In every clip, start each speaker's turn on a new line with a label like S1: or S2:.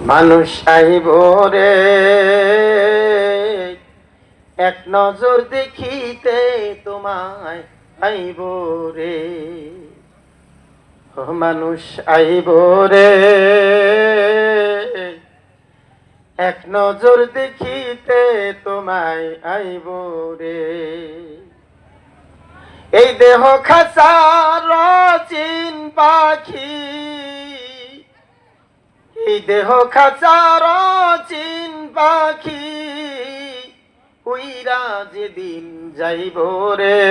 S1: মানুষ আইব রে এক নজর দেখিতে তোমায় আইব রে। ও মানুষ আইব রে এক নজর দেখিতে তোমায় আইব রে। এই দেহ খাঁচার চিন পাখি, এই দেহ খাঁচার চিন পাখি উইরা যেদিন যাইব রে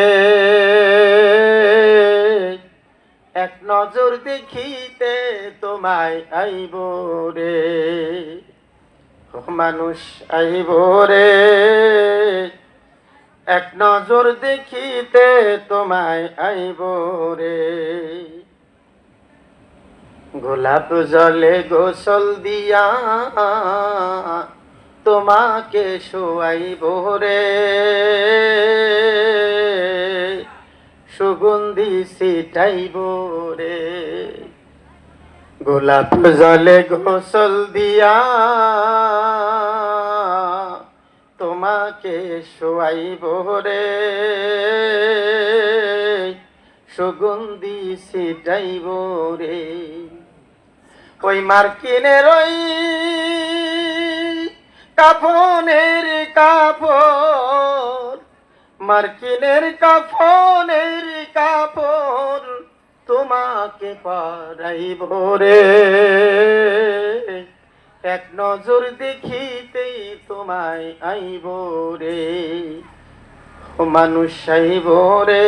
S1: এক নজর দেখিতে তোমায় আইব রে। মানুষ আইব রে এক নজর দেখিতে তোমায় আইব রে। গোলাপ জলে গোসল দিয়া তোমাকে শোয়াইব রে। সুগন্ধি ছিটাইব রে। গোলাপ জলে গোসল দিয়া তোমাকে শোয়াইব রে। সুগন্ধি ছিটাইব রে। ওই মার্কিনের ওই কাফনের কাপড়, মার্কিনের কাফনের কাপড় তোমাকে পরাইব রে। এক নজর দেখিতেই তোমায় আইব রে। ও মানুষ আইব রে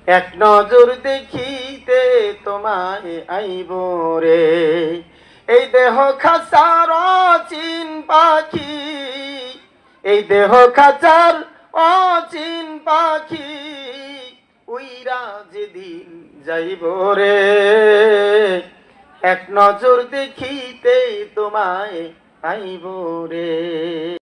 S1: এক নজর দেখিতে তোমায় আইব রে। এই দেহ খাঁচার চিন পাখি, এই দেহ খাঁচার অচিন পাখি উইরা যেদিন যাইব রে এক নজর দেখিতে তোমায় আইব রে।